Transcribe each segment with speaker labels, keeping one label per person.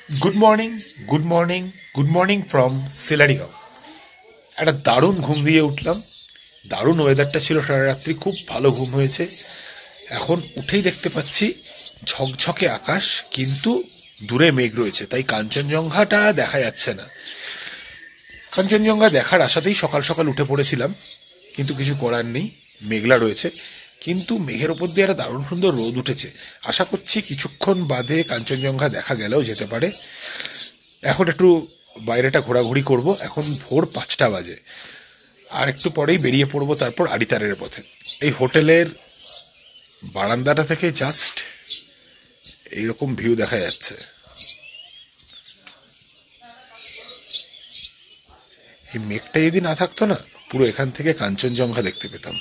Speaker 1: Good morning, good morning, good morning from Sillerygaon. একটা দারুণ ঘুম দিয়ে উঠলাম। দারুণ ওয়েদারটা ছিল সারা রাত্রি, খুব ভালো ঘুম হয়েছে। এখন উঠেই দেখতে পাচ্ছি ঝকঝকে আকাশ, কিন্তু দূরে মেঘ রয়েছে, তাই কাঞ্চনজঙ্ঘাটা দেখা যাচ্ছে না। কাঞ্চনজঙ্ঘা দেখার আশাতেই সকাল সকাল উঠে পড়েছিলাম, কিন্তু কিছু করার নেই, মেঘলা রয়েছে। কিন্তু মেঘের ওপর দিয়ে একটা দারুণ সুন্দর রোদ উঠেছে। আশা করছি কিছুক্ষণ বাদে কাঞ্চনজঙ্ঘা দেখা গেলেও যেতে পারে। এখন একটু বাইরেটা ঘোরাঘুরি করব। এখন ভোর 5টা বাজে, আর একটু পরেই বেরিয়ে পড়বো তারপর আড়িতারের পথে। এই হোটেলের বারান্দাটা থেকে জাস্ট এইরকম ভিউ দেখা যাচ্ছে। এই মেঘটা যদি না থাকতো না, পুরো এখান থেকে কাঞ্চনজঙ্ঘা দেখতে পেতাম।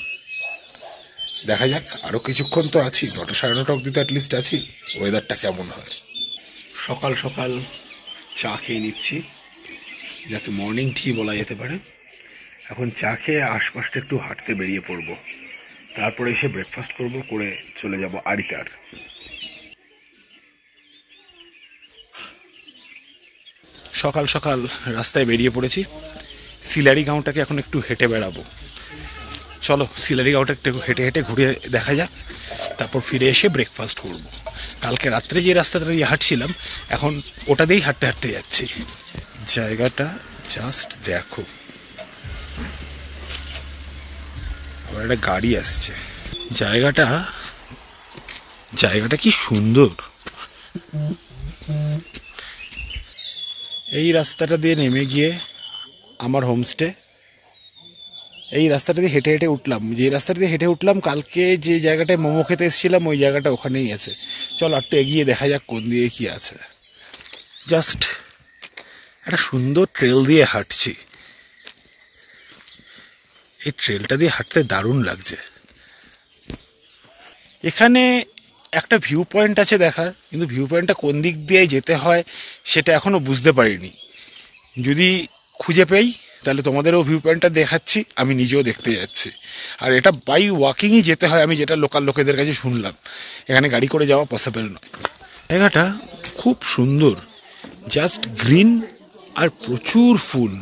Speaker 1: দেখা যাক, আরো কিছুক্ষণ তো আছি, 9টা সাড়ে 9টা অব্দি তো অ্যাটলিস্ট আছি। ওয়েদারটা কেমন হয়। সকাল সকাল চা খেয়ে নিচ্ছি, যাকে মর্নিং টি বলা যেতে পারে। এখন চা খেয়ে আশপাশটা একটু হাঁটতে বেরিয়ে পড়ব, তারপরে এসে ব্রেকফাস্ট করব, করে চলে যাব আড়িতার। সকাল সকাল রাস্তায় বেরিয়ে পড়েছি। সিলারিগাঁওটাকে এখন একটু হেঁটে বেড়াবো। চলো সিলারিগাঁওটা একটু হেঁটে হেঁটে ঘুরে দেখা যাক, তারপর ফিরে এসে ব্রেকফাস্ট করব। কালকে রাত্রে যে রাস্তাটা দিয়ে হাঁটছিলাম, এখন ওটা দিয়েই হাঁটতে হাঁটতে যাচ্ছি। জায়গাটা জাস্ট দেখো, আবার একটা গাড়ি আসছে। জায়গাটা জায়গাটা কি সুন্দর। এই রাস্তাটা দিয়ে নেমে গিয়ে আমার হোমস্টে। এই রাস্তাটা দিয়ে হেঁটে হেঁটে উঠলাম, যে রাস্তাটা দিয়ে হেঁটে উঠলাম কালকে যে জায়গাটায় মোমো খেতে এসেছিলাম, ওই জায়গাটা ওখানেই আছে। চলো একটু এগিয়ে দেখা যাক কোন দিয়ে কি আছে। জাস্ট একটা সুন্দর ট্রেল দিয়ে হাঁটছি। এই ট্রেলটা দিয়ে হাঁটতে দারুণ লাগছে। এখানে একটা ভিউ পয়েন্ট আছে দেখার, কিন্তু ভিউ পয়েন্টটা কোন দিক দিয়ে যেতে হয় সেটা এখনো বুঝতে পারিনি। যদি খুঁজে পাই তাহলে তোমাদেরও ভিউ পয়েন্টটা দেখাচ্ছি, আমি নিজেও দেখতে যাচ্ছি। আর এটা বাই ওয়াকিংই যেতে হয়, আমি যেটা লোকাল লোকেদের কাছে শুনলাম। এখানে গাড়ি করে যাওয়া পসিবল নয়। জায়গাটা খুব সুন্দর, জাস্ট গ্রিন আর প্রচুর ফুল।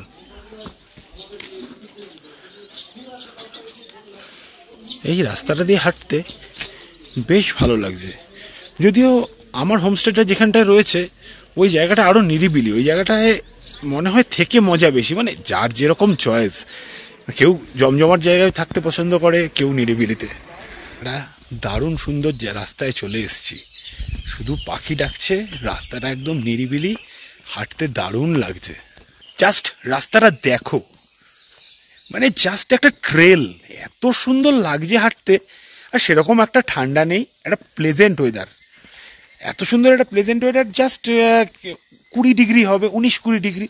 Speaker 1: এই রাস্তাটা দিয়ে হাঁটতে বেশ ভালো লাগছে। যদিও আমার হোমস্টেটা যেখানটায় রয়েছে ওই জায়গাটা আরও নিরিবিলি। ওই জায়গাটায় মনে হয় থেকে মজা বেশি, মানে যার যেরকম চয়েস। কেউ জমজমাট জায়গায় থাকতে পছন্দ করে, কেউ নিরিবিলিতে। একটা দারুণ সুন্দর যে রাস্তায় চলে এসেছি, শুধু পাখি ডাকছে, রাস্তাটা একদম নিরিবিলি, হাঁটতে দারুণ লাগছে। জাস্ট রাস্তাটা দেখো, মানে জাস্ট একটা ট্রেল, এত সুন্দর লাগছে হাঁটতে। আর সেরকম একটা ঠান্ডা নেই, একটা প্লেজেন্ট ওয়েদার। এত সুন্দর একটা প্লেজেন্ট ওয়েদার, জাস্ট 20 ডিগ্রি হবে, 19-20 ডিগ্রি।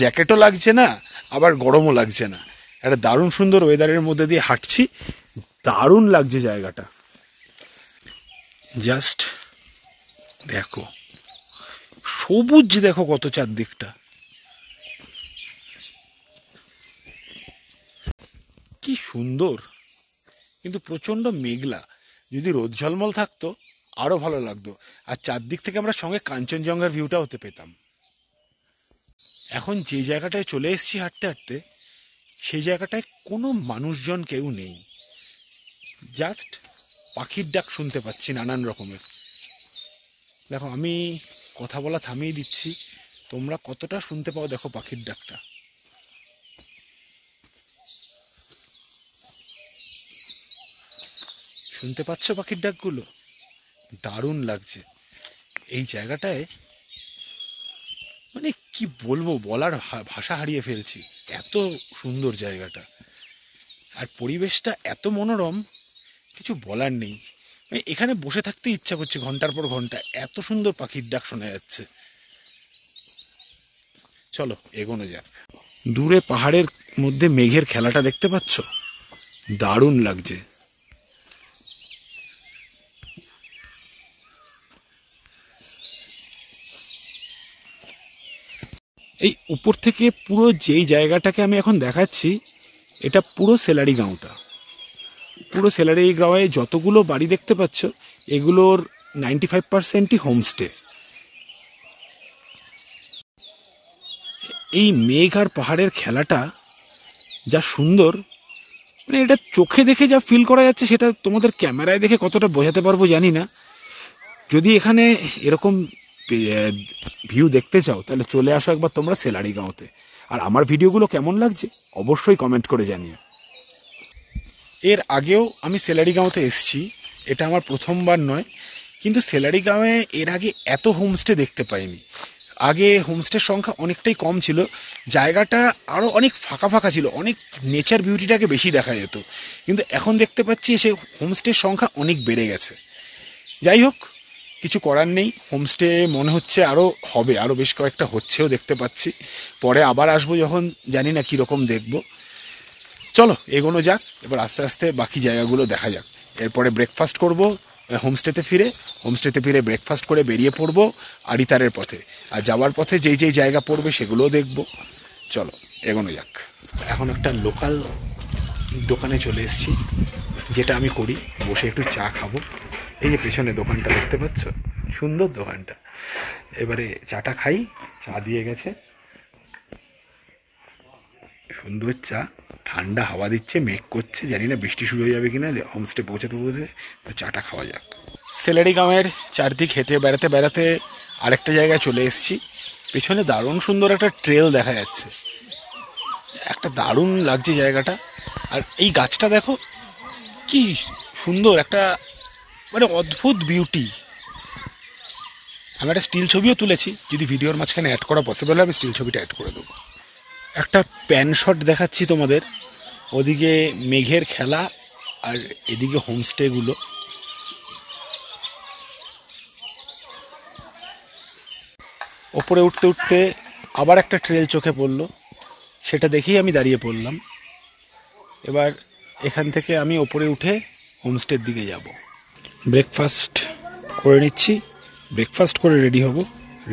Speaker 1: জ্যাকেটও লাগছে না, আবার গরমও লাগছে না। একটা দারুণ সুন্দর ওয়েদারের মধ্যে দিয়ে হাঁটছি, দারুণ লাগছে জায়গাটা। জাস্ট দেখো, সবুজ দেখো কত চারদিকটা, কি সুন্দর। কিন্তু প্রচন্ড মেঘলা। যদি রোদ ঝলমল থাকতো আরো ভালো লাগতো, আর চারদিক থেকে আমরা সঙ্গে কাঞ্চনজঙ্ঘার ভিউটা হতে পেতাম। এখন যে জায়গাটায় চলে এসেছি হাঁটতে হাঁটতে, সেই জায়গাটায় কোনো মানুষজন কেউ নেই। জাস্ট পাখির ডাক শুনতে পাচ্ছি নানান রকমের। দেখো, আমি কথা বলা থামিয়ে দিচ্ছি, তোমরা কতটা শুনতে পাও দেখো পাখির ডাকটা। শুনতে পাচ্ছ পাখির ডাকগুলো? দারুণ লাগছে এই জায়গাটায়। মানে কি বলবো, বলার ভাষা হারিয়ে ফেলছি, এত সুন্দর জায়গাটা। আর পরিবেশটা এত মনোরম, কিছু বলার নেই। মানে এখানে বসে থাকতে ইচ্ছা করছে ঘন্টার পর ঘন্টা, এত সুন্দর পাখির ডাক শোনা যাচ্ছে। চলো এগোনো যাক। দূরে পাহাড়ের মধ্যে মেঘের খেলাটা দেখতে পাচ্ছ, দারুণ লাগছে। এই উপর থেকে পুরো যেই জায়গাটাকে আমি এখন দেখাচ্ছি, এটা পুরো সেলারিগাঁওটা। পুরো সেলারিগাঁওয়ে যতগুলো বাড়ি দেখতে পাচ্ছ, এগুলোর 95%ই হোমস্টে। এই মেঘ আর পাহাড়ের খেলাটা যা সুন্দর, মানে এটা চোখে দেখে যা ফিল করা যাচ্ছে সেটা তোমাদের ক্যামেরায় দেখে কতটা বোঝাতে পারবো জানি না। যদি এখানে এরকম ভিউ দেখতে চাও তাহলে চলে আসো একবার তোমরা সেলারিগাঁওতে। আর আমার ভিডিওগুলো কেমন লাগছে অবশ্যই কমেন্ট করে জানিও। এর আগেও আমি সেলারিগাঁওতে এসেছি, এটা আমার প্রথমবার নয়, কিন্তু সেলারিগাঁওয়ে এর আগে এত হোমস্টে দেখতে পাইনি। আগে হোমস্টের সংখ্যা অনেকটাই কম ছিল, জায়গাটা আরও অনেক ফাঁকা ফাঁকা ছিল, অনেক নেচার বিউটিটাকে বেশি দেখা যেত, কিন্তু এখন দেখতে পাচ্ছি সে হোমস্টের সংখ্যা অনেক বেড়ে গেছে। যাই হোক, কিছু করার নেই, হোমস্টে মনে হচ্ছে আরও হবে, আরও বেশ কয়েকটা হচ্ছেও দেখতে পাচ্ছি। পরে আবার আসবো যখন, জানি না কীরকম দেখবো। চলো এগোনো যাক, এবার আস্তে আস্তে বাকি জায়গাগুলো দেখা যাক। এরপরে ব্রেকফাস্ট করব হোমস্টেতে ফিরে ব্রেকফাস্ট করে বেরিয়ে পড়বো আড়িতারের পথে। আর যাওয়ার পথে যেই যেই জায়গা পড়বে সেগুলোও দেখব। চলো এগোনো যাক। এখন একটা লোকাল দোকানে চলে এসেছি, যেটা আমি করি, বসে একটু চা খাবো। এই যে পেছনে দোকানটা দেখতে পাচ্ছ, সুন্দর দোকানটা। এবারে চাটা খাই, চা দিয়ে গেছে, সুন্দর চা, ঠান্ডা হাওয়া দিচ্ছে, মেঘ করছে, জানি না বৃষ্টি শুরু হয়ে যাবে কিনা। হোমস্টে পৌঁছাতে তো চাটা খাওয়া যাক। সেলারিগাঁওয়ের চারদিক হেঁটে বেড়াতে বেড়াতে আরেকটা জায়গায় চলে এসেছি। পেছনে দারুণ সুন্দর একটা ট্রেল দেখা যাচ্ছে, একটা দারুণ লাগছে জায়গাটা। আর এই গাছটা দেখো কি সুন্দর, একটা মানে অদ্ভুত বিউটি। আমি একটা স্টিল ছবিও তুলেছি, যদি ভিডিওর মাঝখানে অ্যাড করা পসিবল হবে স্টিল ছবিটা অ্যাড করে দেবো। একটা প্যান শট দেখাচ্ছি তোমাদের, ওদিকে মেঘের খেলা আর এদিকে হোমস্টেগুলো। ওপরে উঠতে উঠতে আবার একটা ট্রেল চোখে পড়লো, সেটা দেখেই আমি দাঁড়িয়ে পড়লাম। এবার এখান থেকে আমি ওপরে উঠে হোমস্টের দিকে যাব। ব্রেকফাস্ট করে নিচ্ছি, ব্রেকফাস্ট করে রেডি হব,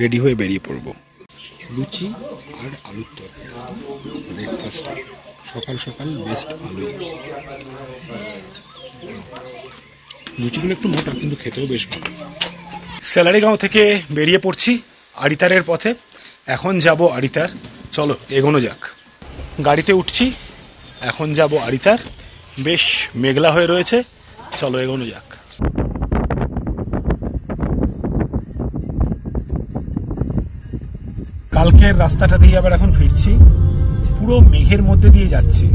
Speaker 1: রেডি হয়ে বেরিয়ে পড়ব। লুচি আর আলুর তরকারি ব্রেকফাস্ট, সকাল সকাল বেস্ট ভালোই। লুচিগুলো একটু মোটা কিন্তু খেতেও বেশ ভালো। সেলারিগাঁও থেকে বেরিয়ে পড়ছি আড়িতারের পথে, এখন যাব আড়িতার। চলো এগোনো যাক। গাড়িতে উঠছি, এখন যাব আড়িতার। বেশ মেঘলা হয়ে রয়েছে, চলো এগোনো যাক। কালকের রাস্তাটা দিয়ে আবার এখন ফিরছি, পুরো মেঘের মধ্যে দিয়ে যাচ্ছি।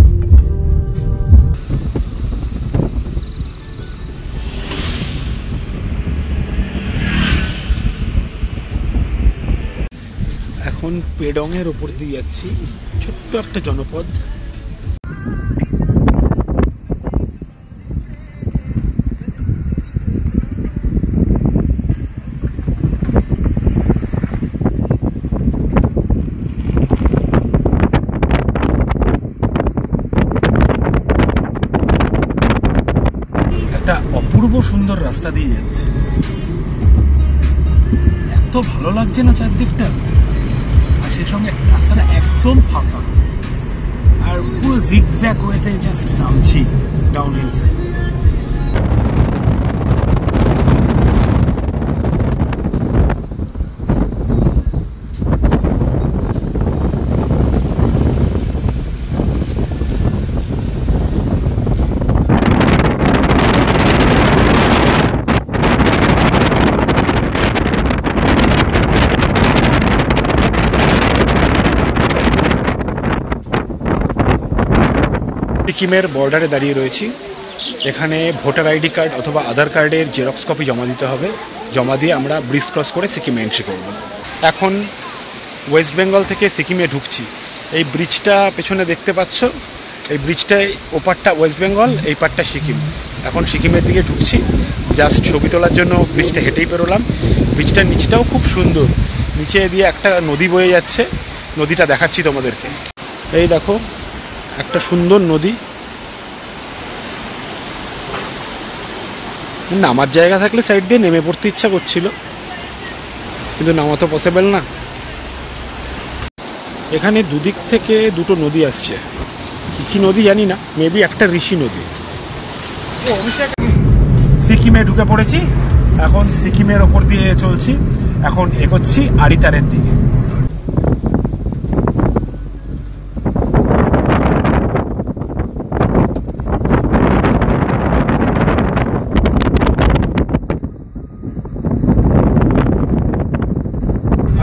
Speaker 1: এখন পেডংয়ের ওপর দিয়ে যাচ্ছি, ছোট্ট একটা জনপদ। একটা অপূর্ব সুন্দর রাস্তা দিয়ে যাচ্ছে, এত ভালো লাগছে না চারদিকটা। আর সেই সঙ্গে রাস্তাটা একদম ফাঁকা, আর পুরো জিগজ্যাগ ওয়েতে জাস্ট নামছি ডাউন হিলসে। সিকিমের বর্ডারে দাঁড়িয়ে রয়েছি। এখানে ভোটার আইডি কার্ড অথবা আধার কার্ডের জেরক্স কপি জমা দিতে হবে, জমা দিয়ে আমরা ব্রিজ ক্রস করে সিকিমে এন্ট্রি করব। এখন ওয়েস্ট বেঙ্গল থেকে সিকিমে ঢুকছি। এই ব্রিজটা পেছনে দেখতে পাচ্ছ, এই ব্রিজটায় ওপারটা ওয়েস্ট বেঙ্গল, এই পারটা সিকিম। এখন সিকিমের দিকে ঢুকছি, জাস্ট ছবি তোলার জন্য ব্রিজটা হেঁটেই পেরোলাম। ব্রিজটার নিচটাও খুব সুন্দর, নিচে দিয়ে একটা নদী বয়ে যাচ্ছে, নদীটা দেখাচ্ছি তোমাদেরকে। এই দেখো একটা সুন্দর নদী। নামার জায়গা থাকলে সাইড দিয়ে নেমে পড়তে ইচ্ছা করছিল, কিন্তু নামা তো পসিবল না। এখানে দুদিক থেকে দুটো নদী আসছে, কি নদী জানি না, মেবি একটা ঋষি নদী। সিকিমে ঢুকে পড়েছি, এখন সিকিমের ওপর দিয়ে চলছি, এখন এগোচ্ছি আড়িতারের দিকে।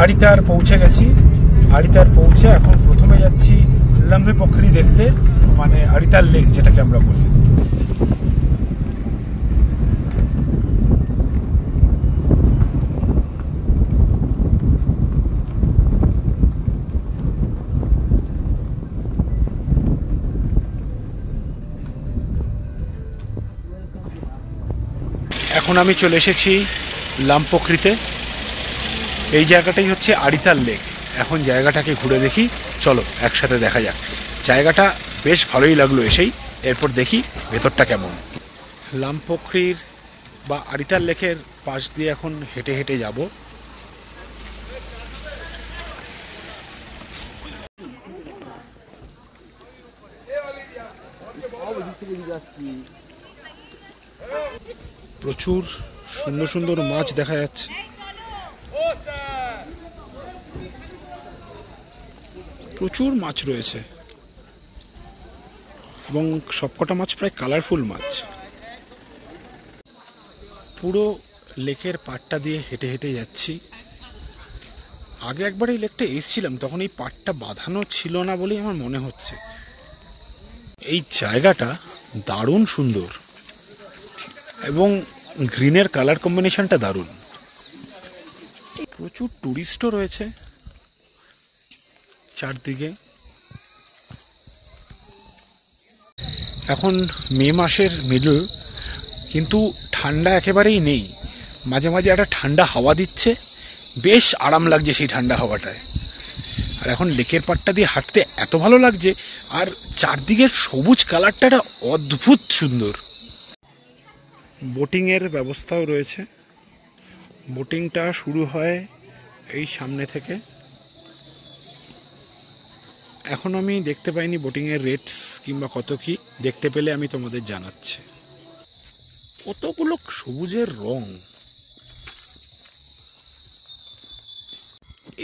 Speaker 1: আড়িতার পৌঁছে গেছি। আড়িতার পৌঁছে এখন প্রথমে যাচ্ছি লম্বে পোখরি দেখতে, মানে আড়িতার লেক যেটাকে আমরা বলি। এখন আমি চলে এসেছি লামপোখরিতে। এই জায়গাটাই হচ্ছে আড়িতার লেক। এখন জায়গাটাকে ঘুরে দেখি, চলো একসাথে দেখা যাক। জায়গাটা বেশ ভালোই লাগলো এসেই, এরপর দেখি ভেতরটা কেমন। লামপোখরির বা আড়িতার লেকের পাশ দিয়ে এখন হেঁটে হেঁটে যাব। প্রচুর সুন্দর সুন্দর মাছ দেখা যাচ্ছে। প্রচুর মাছ রয়েছে এবং সবকটা মাছ প্রায় কালারফুল মাছ। পুরো লেকের পাড়টা দিয়ে হেঁটে হেঁটে যাচ্ছি। আগে একবার এই লেকটা এসেছিলাম, তখন এই পাড়টা বাঁধানো ছিল না বলেই আমার মনে হচ্ছে। এই জায়গাটা দারুণ সুন্দর এবং গ্রিনের কালার কম্বিনেশনটা দারুণ। প্রচুর টুরিস্টও রয়েছে চারদিকে। এখন মে মাসের মিডল, কিন্তু ঠান্ডা একেবারেই নেই। মাঝে মাঝে একটা ঠান্ডা হাওয়া দিচ্ছে, বেশ আরাম লাগছে সেই ঠান্ডা হাওয়াটায়। আর এখন লেকের পাড়টা দিয়ে হাঁটতে এত ভালো লাগছে, আর চারদিকের সবুজ কালারটা একটা অদ্ভুত সুন্দর। বোটিংয়ের ব্যবস্থাও রয়েছে। বোটিংটা শুরু হয় এই সামনে থেকে। এখন আমি দেখতে পাইনি বোটিংয়ের রেটস কিংবা কত কি, দেখতে পেলে আমি তোমাদের জানাচ্ছি। কতগুলো সবুজের রং।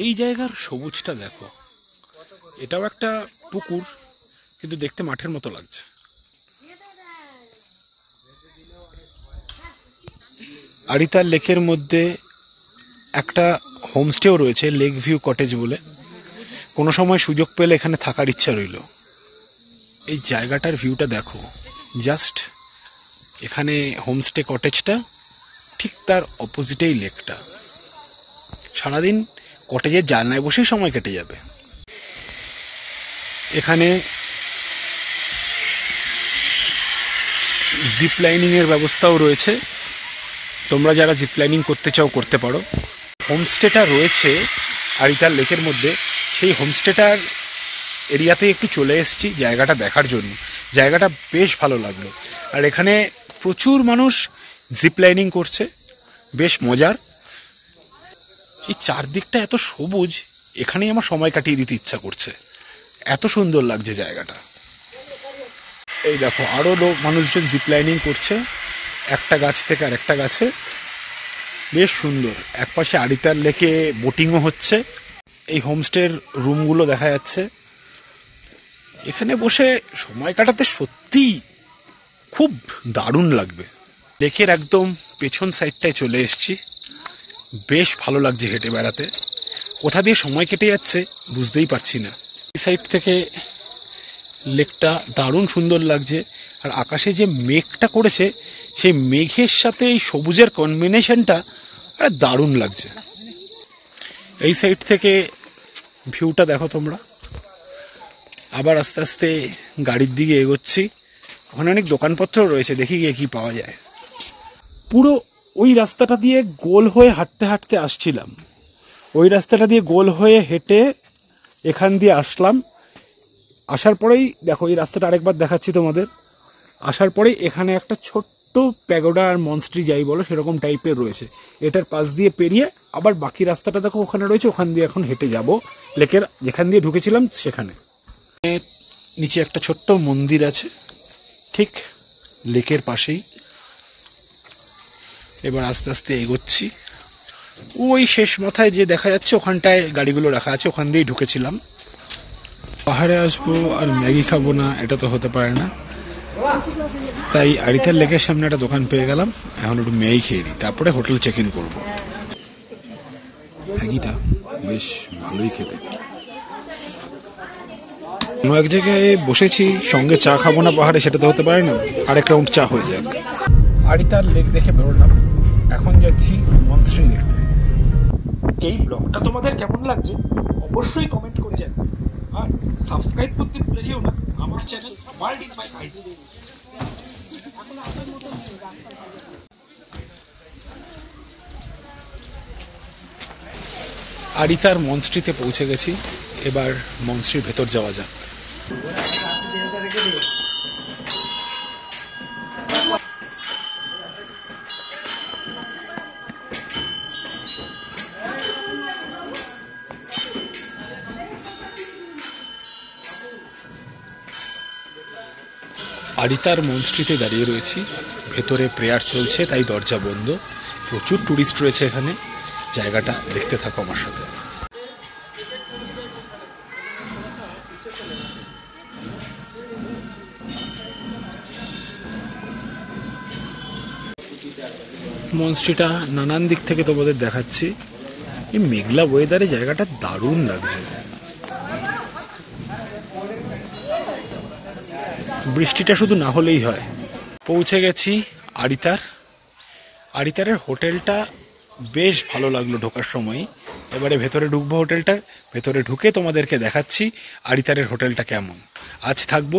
Speaker 1: এই জায়গার সবুজটা দেখো। এটাও একটা পুকুর, কিন্তু দেখতে মাঠের মতো লাগছে। আড়িতার লেকের মধ্যে একটা হোমস্টেও রয়েছে, লেক ভিউ কটেজ বলে। কোনো সময় সুযোগ পেলে এখানে থাকার ইচ্ছা রইল। এই জায়গাটার ভিউটা দেখো, জাস্ট এখানে হোমস্টে কটেজটা, ঠিক তার অপোজিটেই লেকটা। সারাদিন কটেজের জানলায় বসেই সময় কেটে যাবে। এখানে জিপ লাইনিংয়ের ব্যবস্থাও রয়েছে। তোমরা যারা জিপ লাইনিং করতে চাও করতে পারো। হোমস্টেটা রয়েছে আড়িতার লেকের মধ্যে। সেই হোমস্টেটার এরিয়াতে একটু চলে এসেছি জায়গাটা দেখার জন্য। জায়গাটা বেশ ভালো লাগলো। আর এখানে প্রচুর মানুষ জিপ লাইনিং করছে, বেশ মজার। এই চারদিকটা এত সবুজ, এখানেই আমার সময় কাটিয়ে দিতে ইচ্ছা করছে, এত সুন্দর লাগছে জায়গাটা। এই দেখো আরও মানুষজন জিপ লাইনিং করছে একটা গাছ থেকে আর একটা গাছে, বেশ সুন্দর। একপাশে আড়িতার লেকে বোটিংও হচ্ছে। এই হোমস্টের রুমগুলো দেখা যাচ্ছে। এখানে বসে সময় কাটাতে সত্যি খুব দারুণ লাগবে। লেকের একদম পেছন সাইডটায় চলে এসেছি। বেশ ভালো লাগছে হেঁটে বেড়াতে। কোথা দিয়ে সময় কেটে যাচ্ছে বুঝতেই পারছি না। এই সাইড থেকে লেকটা দারুণ সুন্দর লাগছে। আর আকাশে যে মেঘটা করেছে, সেই মেঘের সাথে এই সবুজের কম্বিনেশনটা দারুণ লাগছে। এই সাইড থেকে ভিউটা দেখো তোমরা। আবার আস্তে আস্তে গাড়ির দিকে এগোচ্ছি। ওখানে অনেক দোকানপত্র রয়েছে, দেখি গিয়ে কি পাওয়া যায়। পুরো ওই রাস্তাটা দিয়ে গোল হয়ে হাঁটতে হাঁটতে আসছিলাম। ওই রাস্তাটা দিয়ে গোল হয়ে হেঁটে এখান দিয়ে আসলাম। আসার পরেই দেখো, এই রাস্তাটা আরেকবার দেখাচ্ছি তোমাদের। আসার পরেই এখানে একটা ছোট্ট প্যাগোডা আর মনস্ট্রি যাই বলো সেরকম টাইপের রয়েছে। এটার পাশ দিয়ে পেরিয়ে আবার বাকি রাস্তাটা দেখো ওখানে রয়েছে। ওখান দিয়ে এখন হেঁটে যাব লেকের যেখান দিয়ে ঢুকেছিলাম সেখানে। নিচে একটা ছোট্ট মন্দির আছে ঠিক লেকের পাশেই। এবার আস্তে আস্তে এগোচ্ছি। ওই শেষ মাথায় যে দেখা যাচ্ছে ওখানটায় গাড়িগুলো রাখা আছে, ওখান দিয়েই ঢুকেছিলাম। পাহাড়ে আসবো আর ম্যাগি খাবো না, এটা তো হতে পারে না। তাই আড়িতার লেকের সামনে একটা দোকান পেয়ে গেলাম। এখন একটু ম্যাগি খেয়ে দিই, তারপরে হোটেল চেক ইন করবো। ম্যাগিটা বেশ ভালোই খেতে। অন্য এক জায়গায় বসেছি, সঙ্গে চা খাবো না পাহাড়ে সেটা তো হতে পারে না, আরেক রাউন্ড চা হয়ে যাক। আরিতার লেক দেখে বেরোলাম, এখন যাচ্ছি মনস্ট্রি দেখতে।
Speaker 2: এই ব্লগটা তোমাদের কেমন লাগছে অবশ্যই কমেন্ট করে জানাও, আর সাবস্ক্রাইব করতে ভুলে যেও না আমার চ্যানেল ওয়ার্ল্ড ইন মাই আইস।
Speaker 1: আরিতার মনস্ট্রিতে পৌঁছে গেছি, এবার মনস্ট্রির ভেতর যাওয়া যাক। আরিতার মনস্ট্রিতে দাঁড়িয়ে রয়েছি, ভেতরে প্রেয়ার চলছে তাই দরজা বন্ধ। প্রচুর টুরিস্ট রয়েছে এখানে, জায়গাটা দেখতে থাকো আমার সাথে। মনস্ট্রিটা নানান দিক থেকে তোমাদের দেখাচ্ছি। এই মেঘলা ওয়েদারে জায়গাটা দারুণ লাগছে। বৃষ্টিটা শুধু না হলেই হয়। পৌঁছে গেছি আরিতারের হোটেলটা বেশ ভালো লাগলো ঢোকার সময়। এবারে ভেতরে ঢুকবো হোটেলটা, ভেতরে ঢুকে তোমাদেরকে দেখাচ্ছি আরিতারের হোটেলটা কেমন। আজ থাকবো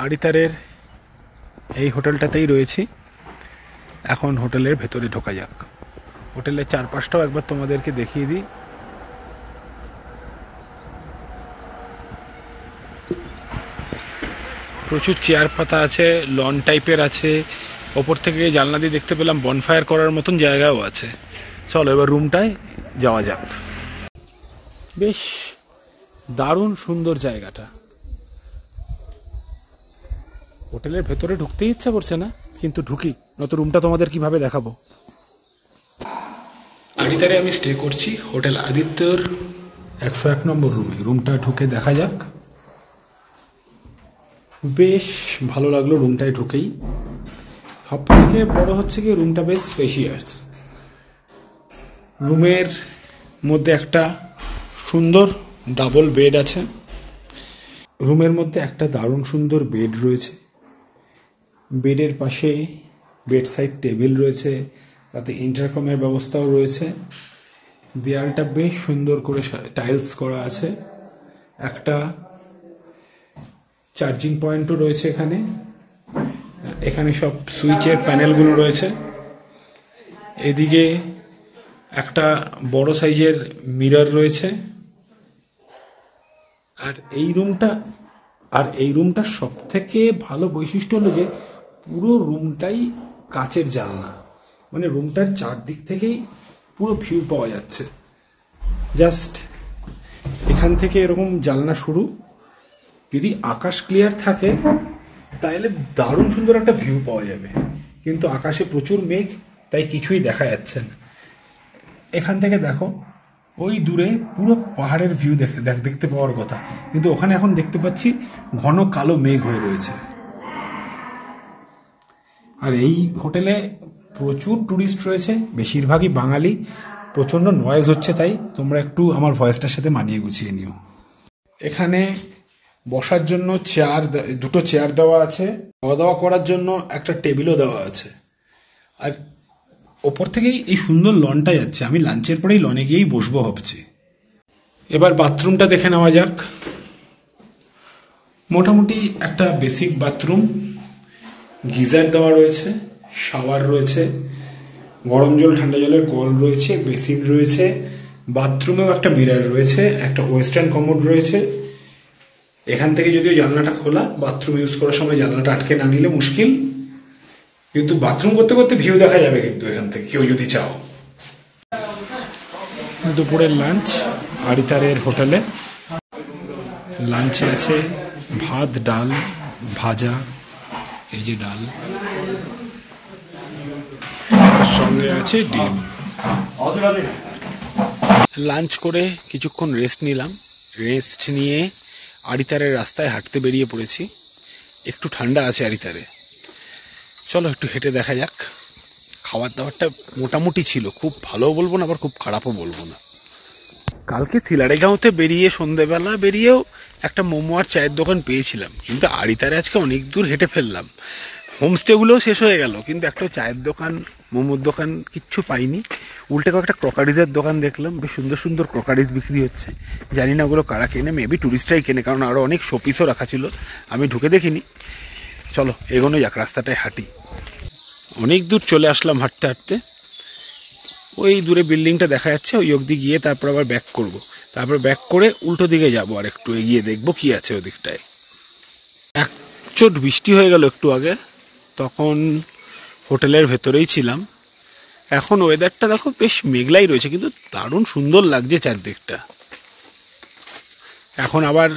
Speaker 1: আরিতারের এই হোটেলটাতেই রয়েছি। এখন হোটেলের ভেতরে ঢোকা যাক। হোটেলের চারপাশটাও একবার তোমাদেরকে দেখিয়ে দিই। প্রচুর চেয়ার পাতা আছে, লন টাইপের আছে। ওপর থেকে জানলা দিয়ে দেখতে পেলাম বনফায়ার করার মতন জায়গাও আছে। চলো এবার রুমটায় যাওয়া যাক। বেশ দারুণ সুন্দর জায়গাটা। হোটেলের ভেতরে ঢুকতেই ইচ্ছা করছে না, কিন্তু ঢুকি, নয়তো রুমটা তোমাদের কিভাবে দেখাবো। আরিতারে আমি স্টে করছি হোটেল আদিত্যর 101 নম্বর রুমে। রুমটা ঢুকে দেখা যাক। বেশ ভালো লাগলো রুমটায় ঢুকেই। সব থেকে বড় হচ্ছে কি রুমটা বেশ স্পেশিয়াস। রুমের মধ্যে একটা সুন্দর ডাবল বেড আছে। রুমের মধ্যে একটা দারুণ সুন্দর বেড রয়েছে। বেডের পাশে বেড সাইড টেবিল রয়েছে, তাতে ইন্টারকমের ব্যবস্থাও রয়েছে। দেয়ালটা বেশ সুন্দর করে টাইলস করা আছে। একটা চার্জিং পয়েন্টও রয়েছে এখানে। এখানে সব সুইচের প্যানেলগুলো রয়েছে। এদিকে একটা বড় সাইজের মিরর রয়েছে। আর এই রুমটা সব থেকে ভালো বৈশিষ্ট্য হলো যে পুরো রুমটাই কাচের জানলা, মানে রুমটার চারদিক থেকেই পুরো ভিউ পাওয়া যাচ্ছে। জাস্ট এখান থেকে এরকম জানলা শুরু। যদি আকাশ ক্লিয়ার থাকে তাহলে দারুণ সুন্দর একটা ভিউ পাওয়া যাবে, কিন্তু আকাশে প্রচুর মেঘ, তাই কিছুই দেখা যাচ্ছে না। এখান থেকে দেখো ওই দূরে পুরো পাহাড়ের ভিউ দেখতে পাওয়ার কথা, কিন্তু ওখানে এখন দেখতে পাচ্ছি ঘন কালো মেঘ হয়ে রয়েছে। আর এই হোটেলে প্রচুর টুরিস্ট রয়েছে, বেশিরভাগই বাঙালি। প্রচন্ড নয়েজ হচ্ছে, তাই তোমরা একটু আমার ভয়েসটার সাথে মানিয়ে গুছিয়ে নিও। এখানে বসার জন্য দুটো চেয়ার দেওয়া আছে, খাওয়া দাওয়া করার জন্য একটা টেবিলও দেওয়া আছে। আর ওপর থেকেই এই সুন্দর লনটা যাচ্ছে। আমি লাঞ্চের পরেই লনে গিয়েই বসবো ভাবছি। এবার বাথরুমটা দেখে নেওয়া যাক। মোটামুটি একটা বেসিক বাথরুম, গিজার দেওয়া রয়েছে, শাওয়ার রয়েছে, গরম জল ঠান্ডা জলের কল রয়েছে, বেসিন রয়েছে। বাথরুমেও একটা মিরর রয়েছে, একটা ওয়েস্টার্ন কমোড রয়েছে। এখান থেকে যদিও জানলাটা খোলা, বাথরুম ইউজ করার সময় জানলাটা আটকে না নিলে মুশকিল, কিন্তু বাথরুম করতে করতে ভিউ দেখা যাবে কিন্তু এখান থেকে, কেউ যদি চাও। দুপুরের লাঞ্চ আরিতারের হোটেলে। লাঞ্চে আছে ভাত, ডাল, ভাজা, এই যে ডাল, সঙ্গে আছে ডিম। লাঞ্চ করে কিছুক্ষণ রেস্ট নিলাম। রেস্ট নিয়ে আরিতারের রাস্তায় হাঁটতে বেরিয়ে পড়েছি। একটু ঠান্ডা আছে আরিতারে, চলো একটু হেঁটে দেখা যাক। খাবার দাবারটা মোটামুটি ছিল, খুব ভালোও বলবো না আবার খুব খারাপও বলবো না। কালকে সিলারেগাঁওতে বেরিয়ে সন্ধেবেলা বেরিয়েও একটা মোমো আর চায়ের দোকান পেয়েছিলাম, কিন্তু আড়িতারে আজকে অনেক দূর হেঁটে ফেললাম। হোমস্টেগুলোও শেষ হয়ে গেল, কিন্তু একটা চায়ের দোকান, মোমোর দোকান কিচ্ছু পাইনি। উল্টে কয়েকটা ক্রকারিজের দোকান দেখলাম, বেশ সুন্দর সুন্দর ক্রকারিজ বিক্রি হচ্ছে। জানি না ওগুলো কারা কেনে, মেবি টুরিস্টরাই কেনে, কারণ আরও অনেক শোপিসও রাখা ছিল, আমি ঢুকে দেখিনি। চলো এগোনো যাক, রাস্তাটায় হাঁটি। অনেক দূর চলে আসলাম হাঁটতে হাঁটতে। ওই দূরে বিল্ডিংটা দেখা যাচ্ছে, ওই অবধি গিয়ে তারপর আবার ব্যাক করব। তারপর ব্যাক করে উল্টো দিকে যাব, আর একটু এগিয়ে দেখবো কি আছে ওদিকটায়। এক চোট বৃষ্টি হয়ে গেল একটু আগে, তখন হোটেলের ভেতরেই ছিলাম। এখন ওয়েদারটা দেখো বেশ মেঘলাই রয়েছে, কিন্তু দারুণ সুন্দর লাগছে চারদিকটা। এখন আবার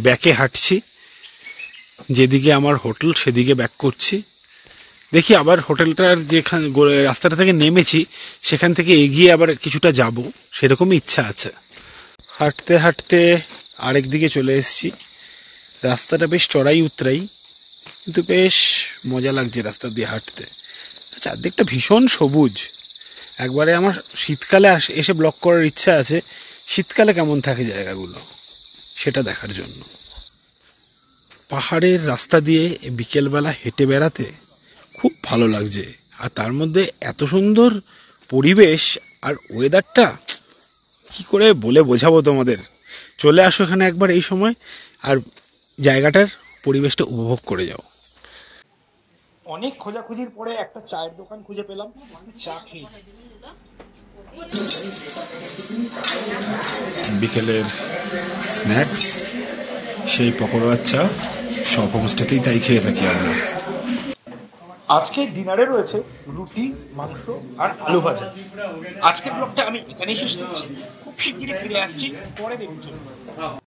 Speaker 1: ব্যাকে হাঁটছি, যেদিকে আমার হোটেল সেদিকে ব্যাক করছি। দেখি আবার হোটেলটার যেখানে রাস্তাটা থেকে নেমেছি সেখান থেকে এগিয়ে আবার কিছুটা যাব, সেরকমই ইচ্ছা আছে। হাঁটতে হাঁটতে আরেক দিকে চলে এসেছি। রাস্তাটা বেশ চড়াই উতরাই, কিন্তু বেশ মজা লাগছে রাস্তা দিয়ে হাঁটতে। চারদিকটা ভীষণ সবুজ। একবারে আমার শীতকালে এসে ব্লগ করার ইচ্ছা আছে, শীতকালে কেমন থাকে জায়গাগুলো সেটা দেখার জন্য। পাহাড়ের রাস্তা দিয়ে বিকেলবেলা হেঁটে বেড়াতে খুব ভালো লাগছে, আর তার মধ্যে এত সুন্দর পরিবেশ আর ওয়েদারটা কি করে বলে বোঝাবো তোমাদের। চলে আসো এখানে একবার এই সময়, আর জায়গাটার পরিবেশটা উপভোগ করে যাও।
Speaker 2: অনেক খোঁজাখুঁজির পরে একটা চায়ের দোকান খুঁজে পেলাম, চা খেয়ে।
Speaker 1: বিকেলের স্ন্যাক্স সেই পকোড়ার চা, সব হোমস্টেতেই তাই খেয়ে থাকি আমরা।
Speaker 2: আজকে ডিনারে রয়েছে রুটি, মাংস আর আলু ভাজা। আজকের ব্লগটা আমি এখানেই শেষ করছি, খুব শিগগিরই ফিরে আসছি পরে দেখছি।